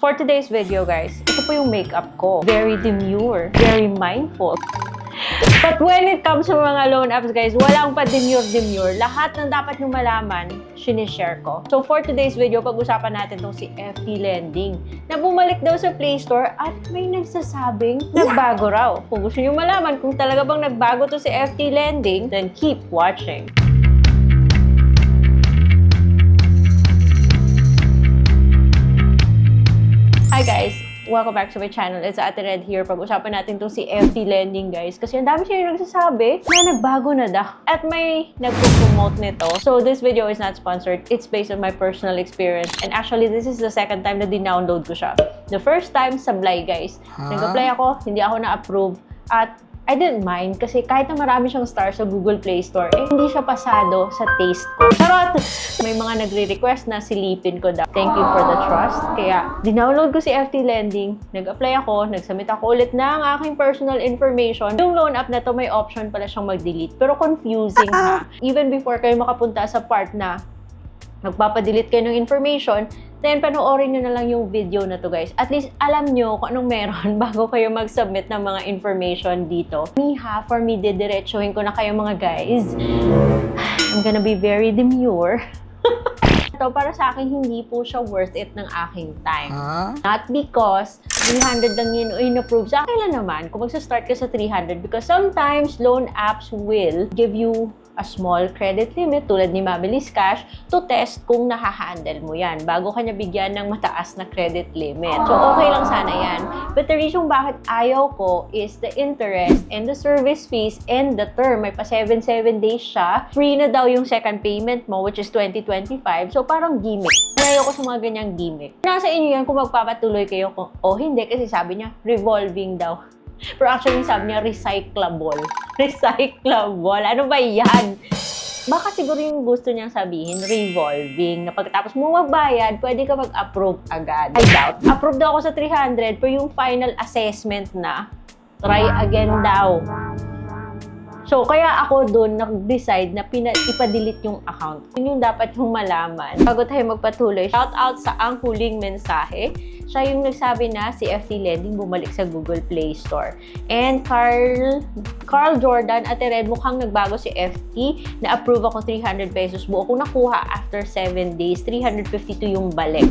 For today's video, guys, ito po yung makeup ko. Very demure, very mindful. But when it comes to mga loan apps, guys, walang pa demure. Lahat ng dapat nyo malaman, sinishare ko. So for today's video, pag-usapan natin itong si FT Lending na bumalik daw sa Play Store at may nagsasabing nagbago raw. Kung gusto nyo malaman kung talaga bang nagbago to si FT Lending, then keep watching. Hi guys! Welcome back to my channel. It's Ate Red here. Pag-usapan natin itong si FT Lending, guys. Kasi ang dami siya yung nagsasabi na nagbago na daw. At may nagpo-promote nito. So this video is not sponsored. It's based on my personal experience. And actually, this is the second time na din-download ko siya. The first time, sablay, guys. Nag-apply ako, hindi ako na-approve. At I didn't mind kasi kahit na marami siyang stars sa Google Play Store, hindi siya pasado sa taste ko. Charot! May mga nagre-request na silipin ko daw. Thank you for the trust. Kaya, dinownload ko si FT Lending, nag-apply ako, nag-submit ako ulit ng aking personal information. Yung loan app na to, may option pala siyang mag-delete. Pero confusing ha. Even before kayo makapunta sa part na magpapadelete kayo ng information, then panoorin nyo na lang yung video na to, guys. At least alam nyo kung anong meron bago kayo mag-submit ng mga information dito. For me, didiretsuhin ko na kayo mga guys. I'm gonna be very demure. Ito, para sa akin, hindi po siya worth it ng aking time. Not because 300 lang yun in-approve. Sa akin lang naman, kung magsa-start ka sa 300, because sometimes loan apps will give you a small credit limit tulad ni Mabilis Cash to test kung nahahandle mo yan bago kanya bigyan ng mataas na credit limit. So, okay lang sana yan. But the reason bakit ayaw ko is the interest and the service fees and the term. May pa 7 days siya. Free na daw yung second payment mo, which is 2025. So, parang gimmick. Ayaw ko sa mga ganyang gimmick. Nasa inyo yan kung magpapatuloy kayo kung, hindi, kasi sabi niya, revolving daw. Pero actually, sabi niya, recyclable. Recyclable. Ano ba yan? Baka siguro yung gusto niyang sabihin, revolving. Na pagkatapos mo magbayad, pwede ka mag-approve agad. I doubt. Approve daw ako sa 300, pero yung final assessment na, try again daw. So, kaya ako doon nag-decide na ipa-delete yung account. Yun yung dapat yung malaman. Bago tayo magpatuloy, shout out sa ang huling mensahe. Siya yung nagsabi na si FT Lending bumalik sa Google Play Store. And Carl Jordan at Red, mukhang nagbago si FT. Na-approve ako 300 pesos. Buo kong nakuha after 7 days. 352 yung balik.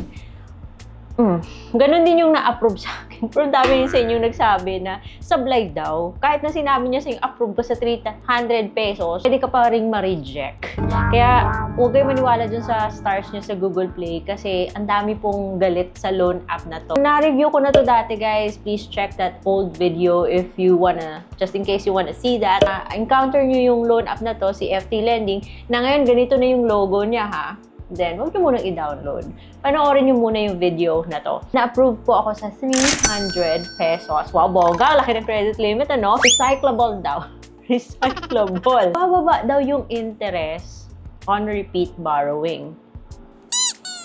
Ganon din yung na-approve sa akin. Pero dami sa inyo nagsabi na sablay daw. Kahit na sinabi niya sa approve ko sa 300 pesos, pwede ka pa rin ma-reject. Kaya huwag kayo maniwala dun sa stars niyo sa Google Play kasi ang dami pong galit sa loan app na to. Na-review ko na to dati, guys. Please check that old video if you wanna, just in case you wanna see that. Encounter niyo yung loan app na to, si FT Lending, na ngayon ganito na yung logo niya ha. Then, huwag nyo munang i-download. Panoorin nyo muna yung video na to. Na-approve po ako sa 300 pesos. Wow, bongga. Laki ng credit limit, ano? Recyclable daw. Recyclable. Bababa daw yung interest on repeat borrowing.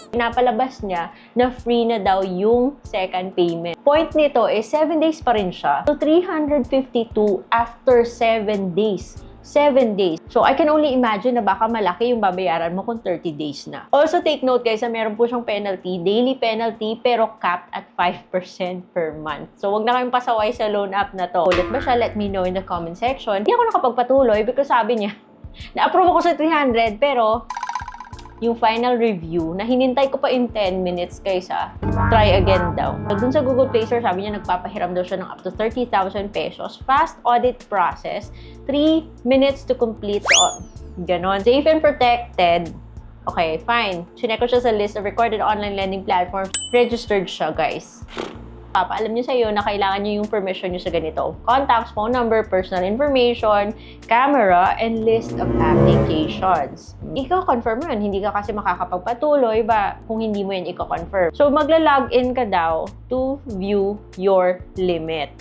Pinapalabas niya na free na daw yung second payment. Point nito is 7 days pa rin siya. So, 352 after 7 days. 7 days. So, I can only imagine na baka malaki yung babayaran mo kung 30 days na. Also, take note guys, na meron po siyang penalty, daily penalty, pero capped at 5% per month. So, wag na kayong pasaway sa loan app na to. Ulit ba siya? Let me know in the comment section. Hindi ako nakapagpatuloy because sabi niya, na-approve ako sa 300, pero yung final review, na hinintay ko pa in 10 minutes kaysa try again daw. So, dun sa Google Play Store, sabi niya nagpapahiram daw siya ng up to 30,000 pesos. Fast audit process, 3 minutes to complete. Ganon. Safe and protected. Okay, fine. Chinek ko siya sa list of recorded online lending platforms. Registered siya, guys. Papaalam niyo sa iyo na kailangan niyo yung permission niyo sa ganito. Contacts, phone number, personal information, camera, and list of applications. Iko-confirm yun. Hindi ka kasi makakapagpatuloy ba kung hindi mo yun iko-confirm. So, magla-login ka daw to view your limit.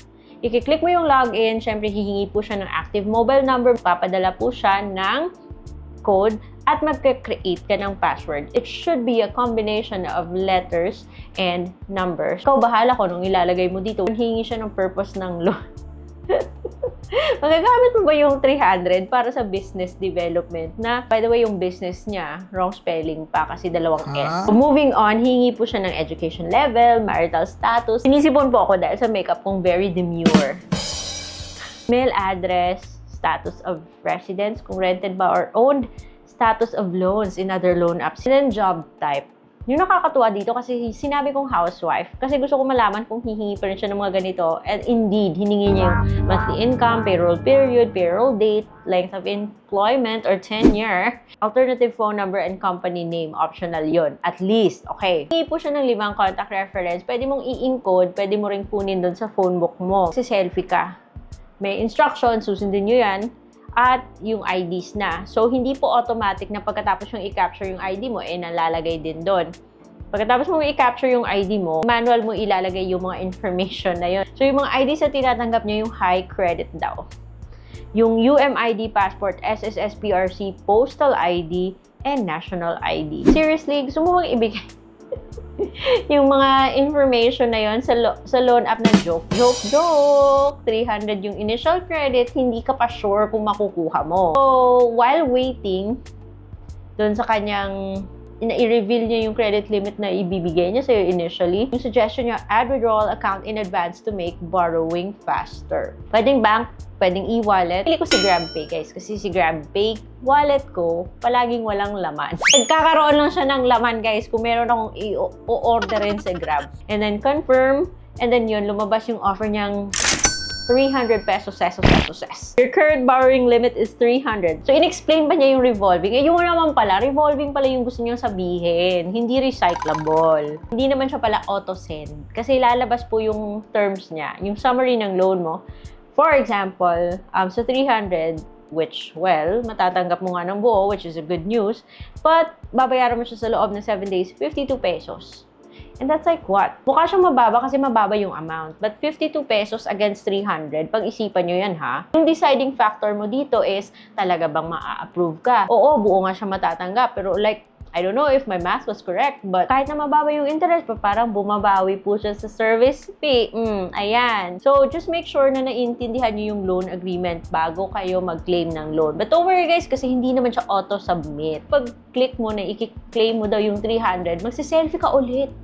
I-click mo yung login. Siyempre, hihingi po siya ng active mobile number. Papadala po siya ng code at magka-create ka ng password. It should be a combination of letters and numbers. Ikaw bahala ko nung ilalagay mo dito. Hingi siya ng purpose ng loan. Magagamit mo ba yung 300 para sa business development na, by the way, yung business niya, wrong spelling pa kasi dalawang S. So, moving on, hingi po siya ng education level, marital status. Sinisipon po ako dahil sa makeup kong very demure. Mail address, status of residence, kung rented ba or owned, status of loans in other loan apps, and then job type. Yung nakakatuwa dito kasi sinabi kong housewife kasi gusto ko malaman kung hihingi pa rin siya ng mga ganito. And indeed, hiningi niya yung monthly income, payroll period, payroll date, length of employment or tenure, alternative phone number and company name. Optional yon at least. Okay. Hihingi po siya ng 5 contact reference. Pwede mong i-encode, pwede mo ring kunin doon sa phone book mo. Kasi selfie ka. May instructions, susundin nyo yan. At yung IDs na. So, hindi po automatic na pagkatapos yung i-capture yung ID mo, nalalagay din doon. Pagkatapos mo i-capture yung ID mo, manual mo ilalagay yung mga information na yun. So, yung mga IDs na tinatanggap niya yung high credit daw. Yung UMID, passport, SSS, PRC, postal ID, and national ID. Seriously, gusto mo bang ibigay yung mga information na yon sa loan app na joke? 300 yung initial credit, hindi ka pa sure kung makukuha mo. So, while waiting, doon sa kanyang, i-reveal niya yung credit limit na ibibigay niya sa'yo initially, yung suggestion niya, add withdrawal account in advance to make borrowing faster. Pwedeng bank, pwedeng e-wallet. Pili ko si GrabPay, guys, kasi si GrabPay, wallet ko, palaging walang laman. Nagkakaroon lang siya ng laman, guys, kung meron akong i-orderin sa Grab. And then confirm, and then yun, lumabas yung offer niyang 300 pesos. Your current borrowing limit is 300. So, in-explain ba niya yung revolving? Yung naman pala, revolving pala yung gusto niyang sabihin. Hindi recyclable. Hindi naman siya pala auto-send. Kasi lalabas po yung terms niya, yung summary ng loan mo. For example, sa 300, which, well, matatanggap mo nga ng buo, which is a good news, but babayaran mo siya sa loob ng 7 days, 52 pesos. And that's like what? Mukha siyang mababa kasi mababa yung amount. But 52 pesos against 300, pag-isipan nyo yan ha. Yung deciding factor mo dito is, talaga bang ma-approve ka? Oo, buo nga siya matatanggap. Pero like, I don't know if my math was correct, but kahit na mababa yung interest, parang bumabawi po siya sa service fee. Ayan. So, just make sure na naiintindihan nyo yung loan agreement bago kayo mag-claim ng loan. But don't worry guys, kasi hindi naman siya auto-submit. Pag-click mo na i-claim mo daw yung 300, magsiselfie ka ulit.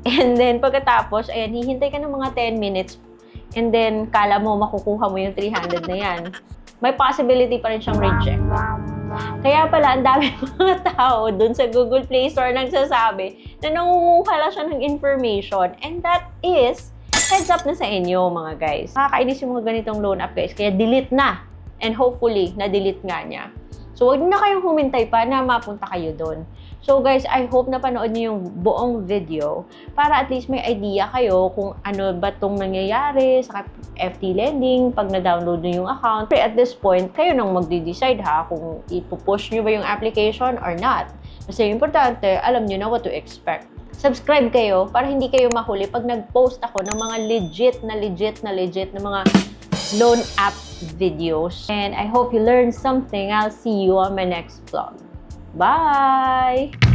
And then, pagkatapos, ayan, hihintay ka ng mga 10 minutes. And then, kala mo makukuha mo yung 300 na yan. May possibility pa rin siyang reject. Kaya pala, ang dami mga tao dun sa Google Play Store nagsasabi na nangunguha lang siya ng information. And that is, heads up na sa inyo, mga guys. Nakakainis yung mga ganitong loan app, guys. Kaya delete na. And hopefully, na-delete nga niya. So, huwag na kayong humintay pa na mapunta kayo doon. So, guys, I hope na panood niyo yung buong video para at least may idea kayo kung ano ba itong nangyayari sa FT Lending pag na-download niyo yung account. At this point, kayo nang magde-decide ha kung ipupush niyo ba yung application or not. Kasi importante, alam niyo na what to expect. Subscribe kayo para hindi kayo mahuli pag nag-post ako ng mga legit na mga loan app videos. And I hope you learned something. I'll see you on my next vlog. Bye!